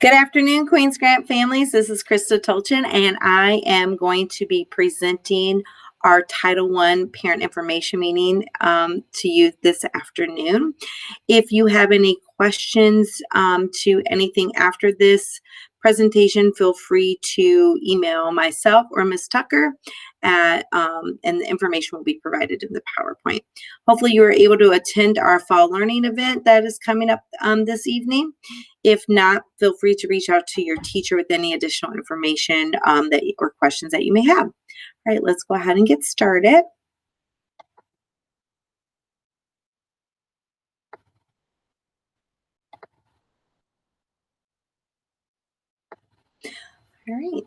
Good afternoon, Queens Grant families. This is Krista Tolchin, and I am going to be presenting our Title I Parent Information Meeting to you this afternoon. If you have any questions to anything after this presentation, feel free to email myself or Ms. Tucker, and the information will be provided in the PowerPoint. Hopefully you are able to attend our fall learning event that is coming up this evening. If not, feel free to reach out to your teacher with any additional information or questions that you may have. All right, let's go ahead and get started. All right.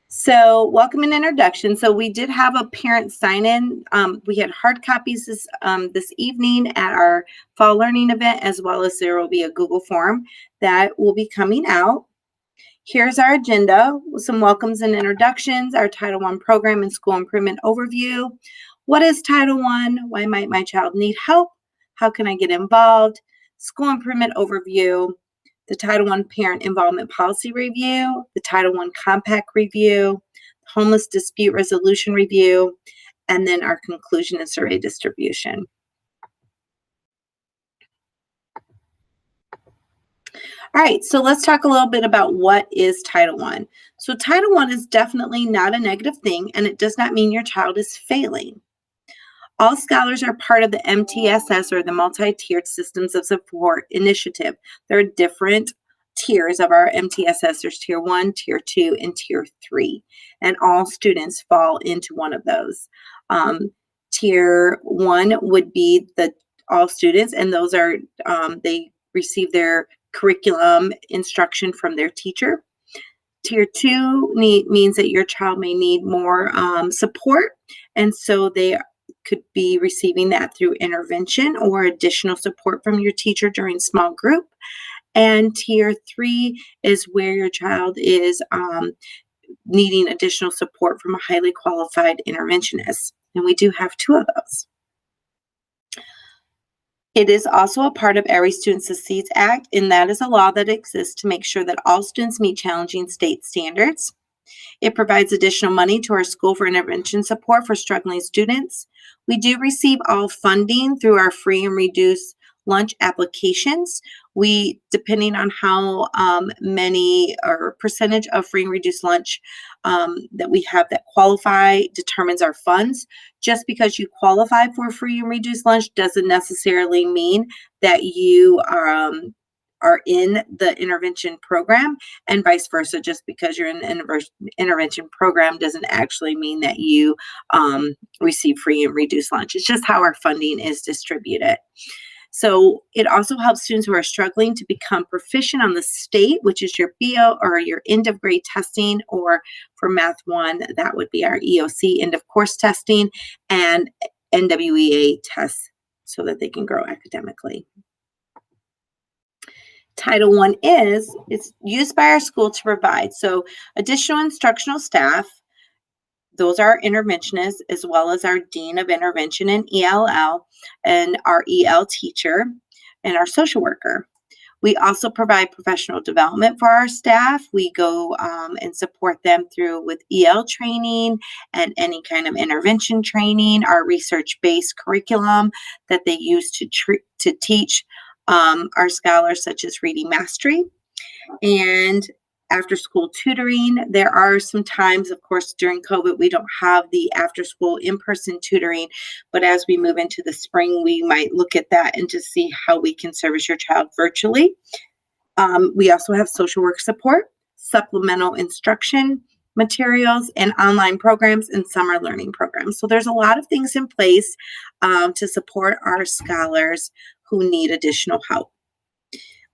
So welcome and introduction. So we did have a parent sign-in. We had hard copies this evening at our fall learning event, as well as there will be a Google form that will be coming out. Here's our agenda with some welcomes and introductions, our Title I program and school improvement overview. What is Title I? Why might my child need help? How can I get involved? School improvement overview, the Title I parent involvement policy review, the Title I compact review, homeless dispute resolution review, and then our conclusion and survey distribution. All right, so let's talk a little bit about what is Title I. So Title I is definitely not a negative thing, and it does not mean your child is failing. All scholars are part of the MTSS, or the Multi-Tiered Systems of Support Initiative. There are different tiers of our MTSS. There's Tier 1, Tier 2, and Tier 3, and all students fall into one of those. Tier 1 would be all students, and those are, they receive their curriculum instruction from their teacher. Tier 2 means that your child may need more support, and so they could be receiving that through intervention or additional support from your teacher during small group. And Tier 3 is where your child is needing additional support from a highly qualified interventionist, and we do have two of those. It is also a part of Every Student Succeeds Act, and that is a law that exists to make sure that all students meet challenging state standards. It provides additional money to our school for intervention support for struggling students. We do receive all funding through our free and reduced lunch applications. We, depending on how many or percentage of free and reduced lunch that we have that qualify, determines our funds. Just because you qualify for free and reduced lunch doesn't necessarily mean that you are in the intervention program, and vice versa. Just because you're in the intervention program doesn't actually mean that you receive free and reduced lunch. It's just how our funding is distributed. So it also helps students who are struggling to become proficient on the state, which is your BO or your end of grade testing, or for Math 1, that would be our EOC, end of course testing, and NWEA tests, so that they can grow academically. Title I it's used by our school to provide additional instructional staff. Those are interventionists, as well as our Dean of Intervention and ELL, and our EL teacher, and our social worker. We also provide professional development for our staff. We go and support them with EL training and any kind of intervention training, our research-based curriculum that they use to teach our scholars, such as reading mastery. And after school tutoring, there are some times, of course, during COVID, we don't have the after school in-person tutoring, but as we move into the spring, we might look at that and just see how we can service your child virtually. We also have social work support, supplemental instruction materials, and online programs and summer learning programs. So there's a lot of things in place to support our scholars who need additional help.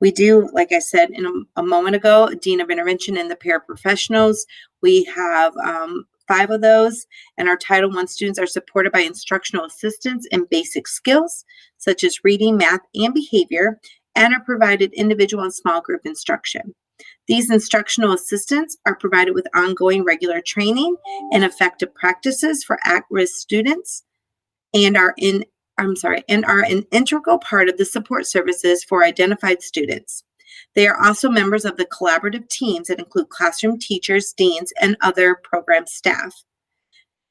We do, like I said a moment ago, a Dean of Intervention and the paraprofessionals. We have 5 of those, and our Title I students are supported by instructional assistants in basic skills, such as reading, math, and behavior, and are provided individual and small group instruction. These instructional assistants are provided with ongoing regular training and effective practices for at-risk students, and are an integral part of the support services for identified students. They are also members of the collaborative teams that include classroom teachers, deans, and other program staff,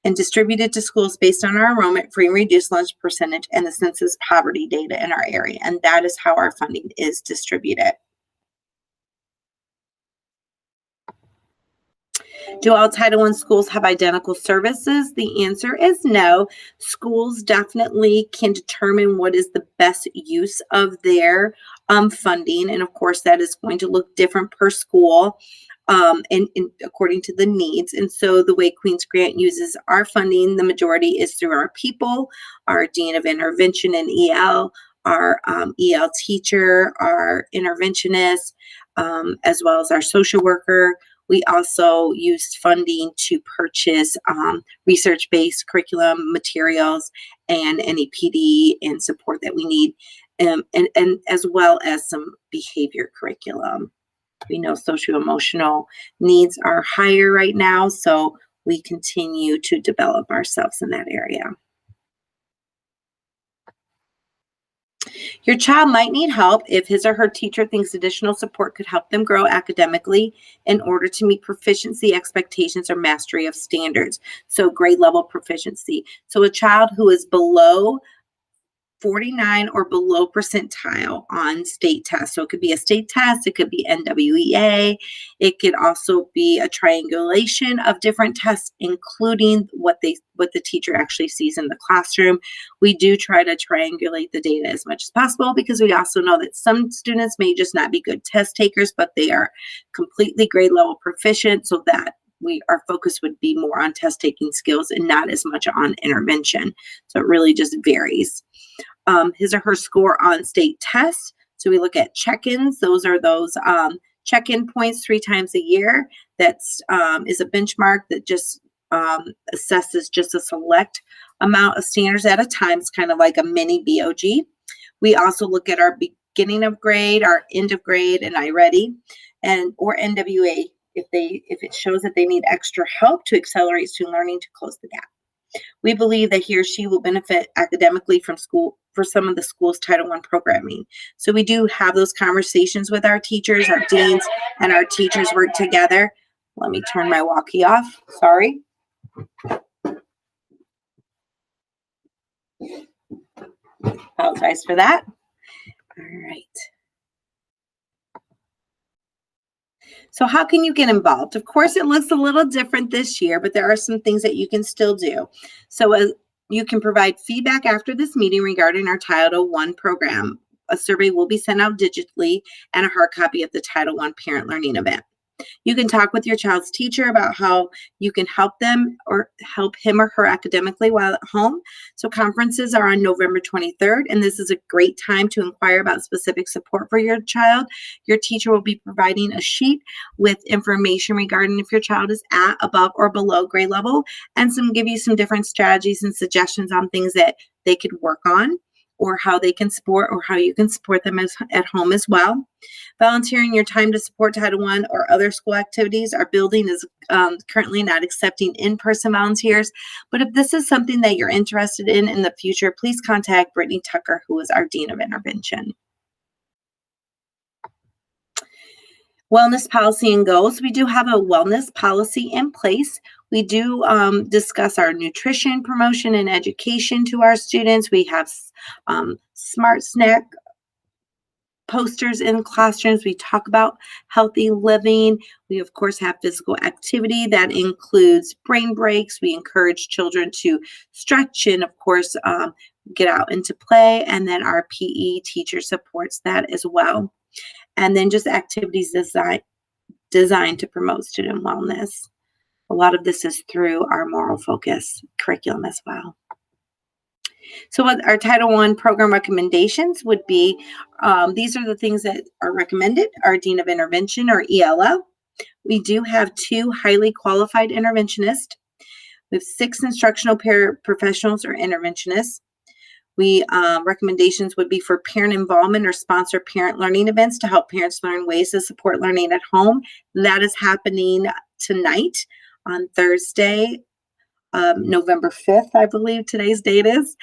and distributed to schools based on our enrollment, free and reduced lunch percentage, and the census poverty data in our area. And that is how our funding is distributed. Do all Title I schools have identical services? The answer is no. Schools definitely can determine what is the best use of their funding. And of course, that is going to look different per school and according to the needs. And so the way Queens Grant uses our funding, the majority is through our people, our Dean of Intervention and EL, our EL teacher, our interventionist, as well as our social worker. We also used funding to purchase research-based curriculum materials and any PD and support that we need, and as well as some behavior curriculum. We know socio-emotional needs are higher right now, so we continue to develop ourselves in that area. Your child might need help if his or her teacher thinks additional support could help them grow academically in order to meet proficiency expectations or mastery of standards. So grade level proficiency. So a child who is below 49 or below percentile on state tests. So it could be a state test, it could be NWEA, it could also be a triangulation of different tests, including what the teacher actually sees in the classroom. We do try to triangulate the data as much as possible because we also know that some students may just not be good test takers, but they are completely grade level proficient, so that our focus would be more on test taking skills and not as much on intervention. So it really just varies. His or her score on state tests. So we look at check-ins. Those are those check-in points 3 times a year. That's is a benchmark that just assesses just a select amount of standards at a time. It's kind of like a mini BOG. We also look at our beginning of grade, our end of grade, and iReady, or NWA if it shows that they need extra help to accelerate student learning to close the gap. We believe that he or she will benefit academically from some of the school's Title I programming. So we do have those conversations with our teachers, our deans, and our teachers work together. Let me turn my walkie off. Sorry. Apologize for that. All right. So how can you get involved? Of course, it looks a little different this year, but there are some things that you can still do. So you can provide feedback after this meeting regarding our Title I program. A survey will be sent out digitally and a hard copy of the Title I parent learning event. You can talk with your child's teacher about how you can help them or help him or her academically while at home. So conferences are on November 23rd, and this is a great time to inquire about specific support for your child. Your teacher will be providing a sheet with information regarding if your child is at, above, or below grade level, and give you some different strategies and suggestions on things that they could work on, or how they can support, or how you can support them at home as well. Volunteering your time to support Title I or other school activities. Our building is currently not accepting in-person volunteers, but if this is something that you're interested in the future, please contact Brittany Tucker, who is our Dean of Intervention. Wellness policy and goals. We do have a wellness policy in place. We do discuss our nutrition promotion and education to our students. We have smart snack posters in classrooms. We talk about healthy living. We, of course, have physical activity that includes brain breaks. We encourage children to stretch and, of course, get out into play. And then our PE teacher supports that as well. And then just activities designed to promote student wellness. A lot of this is through our moral focus curriculum as well. So what our Title I program recommendations would be, these are the things that are recommended. Our Dean of Intervention, or ELL. We do have 2 highly qualified interventionists. We have 6 instructional paraprofessionals or interventionists. Recommendations would be for parent involvement or sponsor parent learning events to help parents learn ways to support learning at home. That is happening tonight on Thursday, November 5th, I believe today's date is.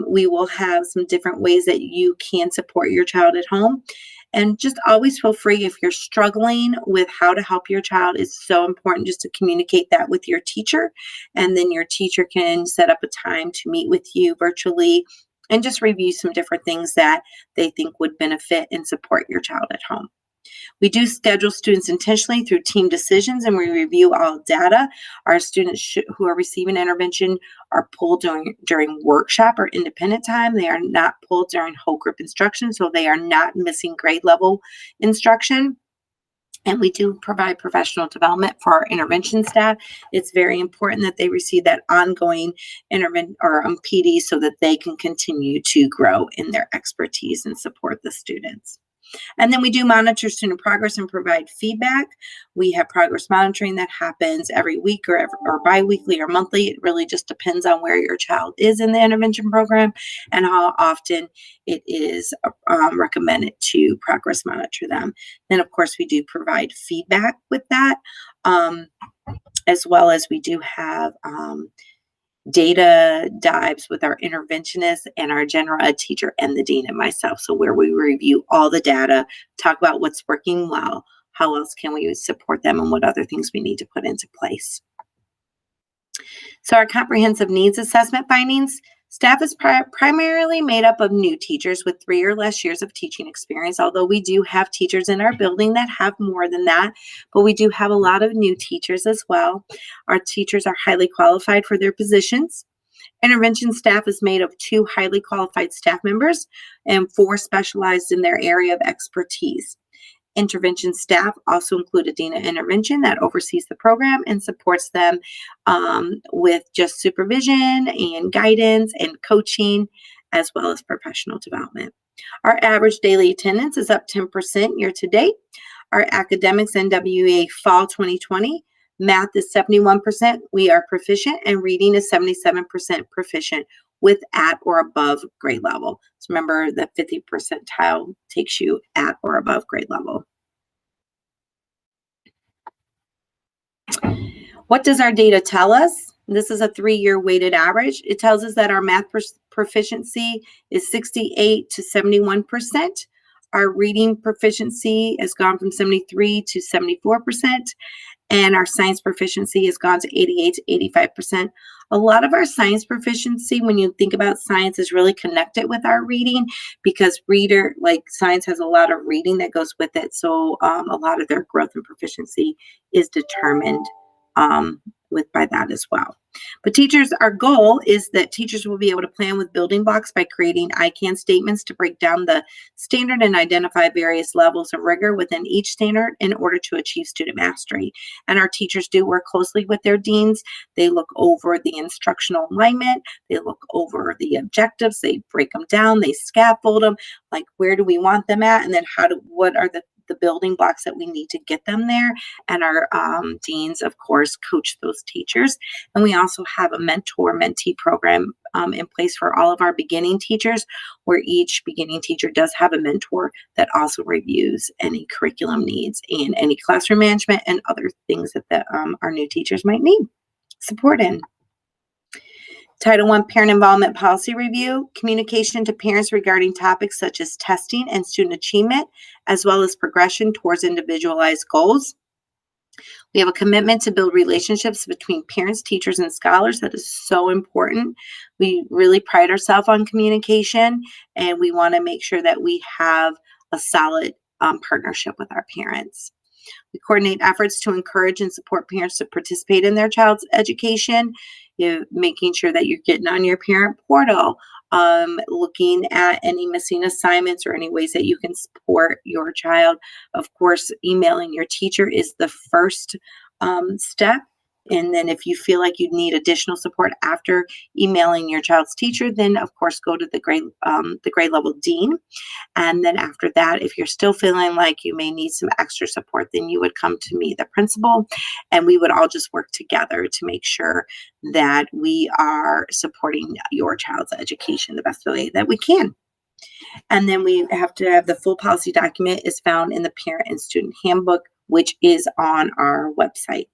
We will have some different ways that you can support your child at home. And just always feel free if you're struggling with how to help your child. It's so important just to communicate that with your teacher, and then your teacher can set up a time to meet with you virtually and just review some different things that they think would benefit and support your child at home. We do schedule students intentionally through team decisions, and we review all data. Our students who are receiving intervention are pulled during workshop or independent time. They are not pulled during whole group instruction, so they are not missing grade level instruction. And we do provide professional development for our intervention staff. It's very important that they receive that ongoing intervention or PD so that they can continue to grow in their expertise and support the students. And then we do monitor student progress and provide feedback. We have progress monitoring that happens every week or bi-weekly or monthly. It really just depends on where your child is in the intervention program and how often it is recommended to progress monitor them. Then, of course, we do provide feedback with that, as well as we do have data dives with our interventionist and our general ed teacher and the dean and myself. So where we review all the data, talk about what's working well, how else can we support them, and what other things we need to put into place. So our comprehensive needs assessment findings. Staff is primarily made up of new teachers with 3 or less years of teaching experience, although we do have teachers in our building that have more than that, but we do have a lot of new teachers as well. Our teachers are highly qualified for their positions. Intervention staff is made of 2 highly qualified staff members and 4 specialized in their area of expertise. Intervention staff also include a dean of intervention that oversees the program and supports them with just supervision and guidance and coaching, as well as professional development. Our average daily attendance is up 10% year to date. Our academics NWEA fall 2020, math is 71%, we are proficient, and reading is 77% proficient with at or above grade level. So remember, the 50th percentile takes you at or above grade level. What does our data tell us? This is a 3-year weighted average. It tells us that our math proficiency is 68 to 71%. Our reading proficiency has gone from 73 to 74%. And our science proficiency has gone to 88 to 85%. A lot of our science proficiency, when you think about science, is really connected with our reading because science has a lot of reading that goes with it. So a lot of their growth and proficiency is determined by that as well. But our goal is that teachers will be able to plan with building blocks by creating ICANN statements to break down the standard and identify various levels of rigor within each standard in order to achieve student mastery. And our teachers do work closely with their deans. They look over the instructional alignment. They look over the objectives. They break them down. They scaffold them. Like, where do we want them at? And then what are the building blocks that we need to get them there. And our deans, of course, coach those teachers. And we also have a mentor-mentee program in place for all of our beginning teachers, where each beginning teacher does have a mentor that also reviews any curriculum needs and any classroom management and other things that our new teachers might need support in. Title I Parent Involvement Policy Review, communication to parents regarding topics such as testing and student achievement, as well as progression towards individualized goals. We have a commitment to build relationships between parents, teachers, and scholars. That is so important. We really pride ourselves on communication, and we want to make sure that we have a solid partnership with our parents. We coordinate efforts to encourage and support parents to participate in their child's education, making sure that you're getting on your parent portal, looking at any missing assignments or any ways that you can support your child. Of course, emailing your teacher is the first step. And then if you feel like you need additional support after emailing your child's teacher, then of course go to the grade level dean. And then after that, if you're still feeling like you may need some extra support, then you would come to me, the principal, and we would all just work together to make sure that we are supporting your child's education the best way that we can. And then we have to have the full policy document is found in the parent and student handbook, which is on our website.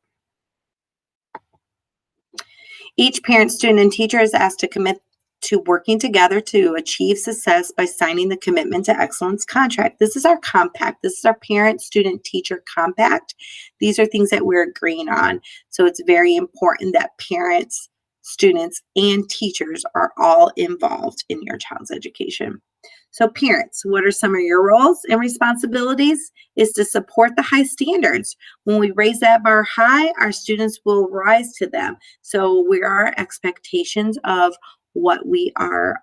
Each parent, student, and teacher is asked to commit to working together to achieve success by signing the Commitment to Excellence contract. This is our compact. This is our parent, student, teacher compact. These are things that we're agreeing on. So it's very important that parents, students, and teachers are all involved in your child's education. So parents, what are some of your roles and responsibilities? Is to support the high standards. When we raise that bar high, our students will rise to them. So where are expectations of what we are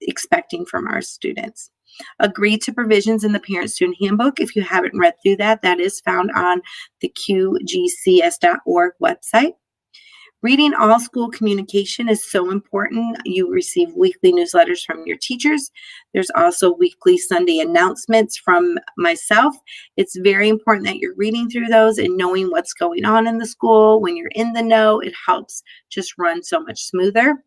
expecting from our students? Agree to provisions in the Parent-Student Handbook. If you haven't read through that, that is found on the qgcs.org website. Reading all school communication is so important. You receive weekly newsletters from your teachers. There's also weekly Sunday announcements from myself. It's very important that you're reading through those and knowing what's going on in the school. When you're in the know, it helps just run so much smoother.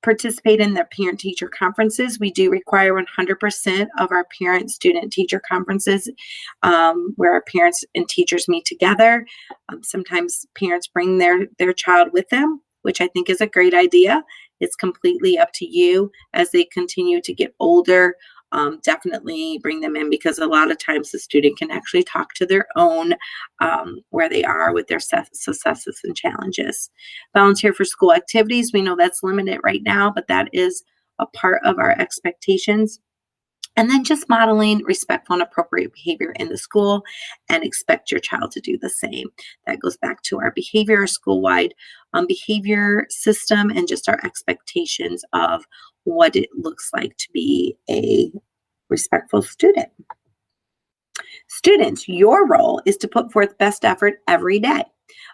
Participate in the parent-teacher conferences. We do require 100% of our parent-student-teacher conferences where our parents and teachers meet together. Sometimes parents bring their child with them, which I think is a great idea. It's completely up to you as they continue to get older. Definitely bring them in, because a lot of times the student can actually talk to their own where they are with their successes and challenges. Volunteer for school activities. We know that's limited right now, but that is a part of our expectations. And then just modeling respectful and appropriate behavior in the school, and expect your child to do the same. That goes back to our behavior, our school-wide behavior system, and just our expectations of what it looks like to be a respectful student. Students, your role is to put forth best effort every day.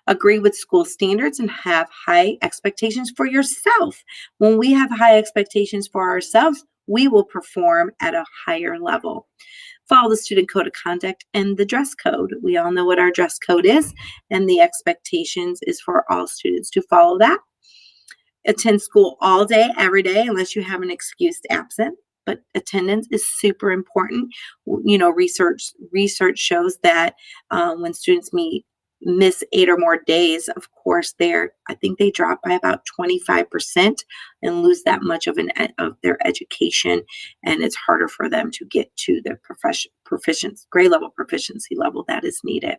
Agree with school standards and have high expectations for yourself. When we have high expectations for ourselves, we will perform at a higher level. Follow the student code of conduct and the dress code. We all know what our dress code is, and the expectations is for all students to follow that. Attend school all day, every day, unless you have an excused absent. But attendance is super important. You know, research shows that when students miss 8 or more days, of course, I think they drop by about 25% and lose that much of their education, and it's harder for them to get to the grade level proficiency level that is needed.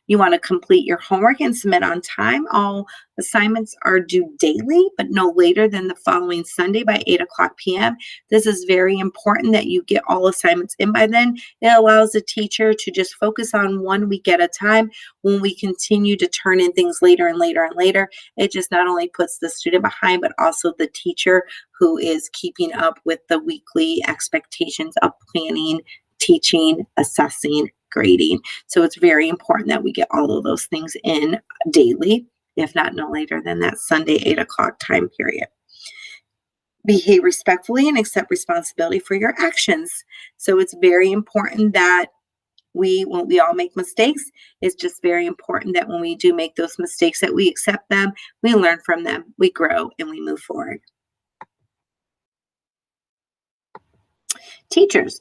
You want to complete your homework and submit on time. All assignments are due daily, but no later than the following Sunday by 8:00 p.m. This is very important that you get all assignments in by then. It allows the teacher to just focus on 1 week at a time. When we continue to turn in things later and later and later, it just not only puts the student behind, but also the teacher who is keeping up with the weekly expectations of planning, teaching, assessing, grading. So it's very important that we get all of those things in daily, if not no later than that Sunday 8:00 time period. Behave respectfully and accept responsibility for your actions. So it's very important that when we all make mistakes, it's just very important that when we do make those mistakes, that we accept them, we learn from them, we grow, and we move forward. Teachers'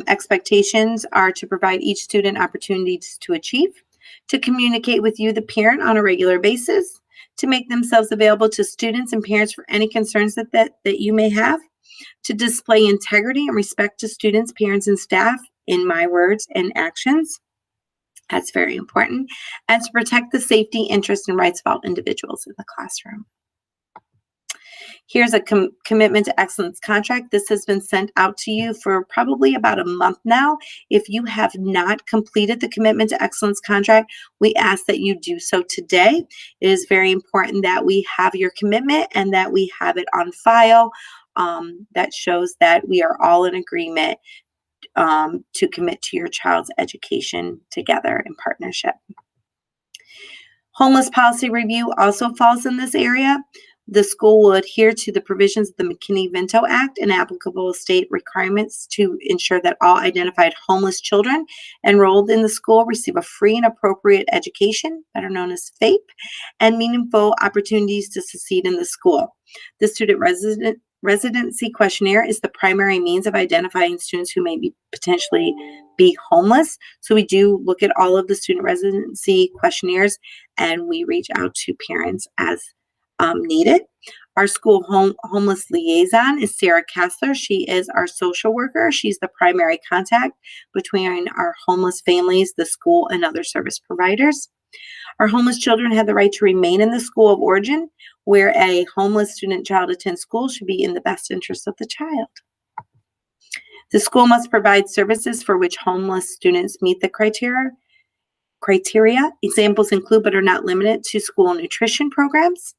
expectations are to provide each student opportunities to achieve, to communicate with you, the parent, on a regular basis, to make themselves available to students and parents for any concerns that you may have, to display integrity and respect to students, parents, and staff in my words and actions. That's very important. And to protect the safety, interest, and rights of all individuals in the classroom. Here's a Commitment to Excellence contract. This has been sent out to you for probably about a month now. If you have not completed the Commitment to Excellence contract, we ask that you do so today. It is very important that we have your commitment and that we have it on file. That shows that we are all in agreement to commit to your child's education together in partnership. Homeless policy review also falls in this area. The school will adhere to the provisions of the McKinney-Vento Act and applicable state requirements to ensure that all identified homeless children enrolled in the school receive a free and appropriate education, better known as FAPE, and meaningful opportunities to succeed in the school. The student residency questionnaire is the primary means of identifying students who may potentially be homeless. So we do look at all of the student residency questionnaires, and we reach out to parents as needed. Our school homeless liaison is Sarah Kessler. She is our social worker. She's the primary contact between our homeless families, the school, and other service providers. Our homeless children have the right to remain in the school of origin, where a homeless student child attends school should be in the best interest of the child. The school must provide services for which homeless students meet the criteria. Examples include, but are not limited to, school nutrition programs,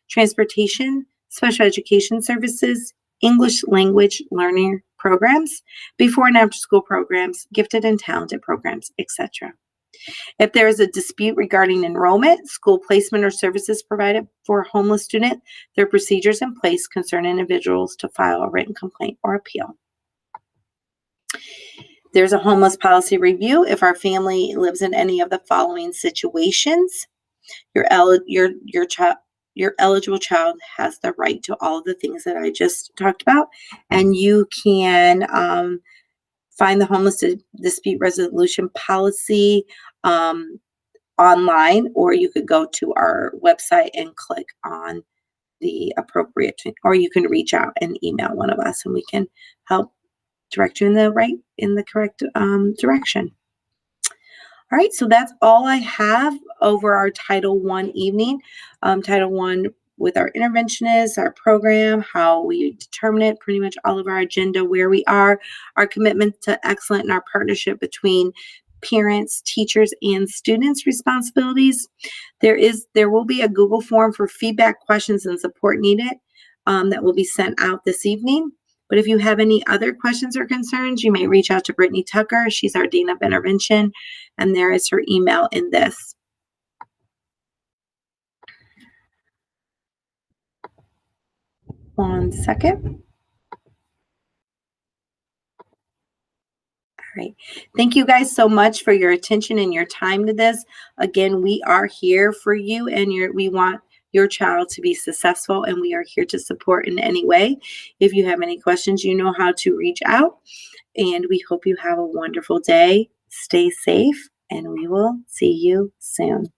transportation, special education services, English language learning programs, before and after school programs, gifted and talented programs, etc. If there is a dispute regarding enrollment, school placement, or services provided for a homeless student, there are procedures in place concerning individuals to file a written complaint or appeal. There's a homeless policy review if our family lives in any of the following situations. Your eligible child has the right to all of the things that I just talked about, and you can find the homeless dispute resolution policy online, or you could go to our website and click on the appropriate, or you can reach out and email one of us and we can help direct you in the correct direction. All right, so that's all I have over our Title I evening. Title I with our interventionists, our program, how we determine it, pretty much all of our agenda, where we are, our commitment to excellence, and our partnership between parents, teachers, and students' responsibilities. There will be a Google form for feedback, questions, and support needed that will be sent out this evening. But if you have any other questions or concerns, you may reach out to Brittany Tucker. She's our Dean of Intervention, and there is her email in this. One second. All right. Thank you guys so much for your attention and your time to this. Again, we are here for you, and we want your child to be successful, and we are here to support in any way. If you have any questions, you know how to reach out, and we hope you have a wonderful day. Stay safe, and we will see you soon.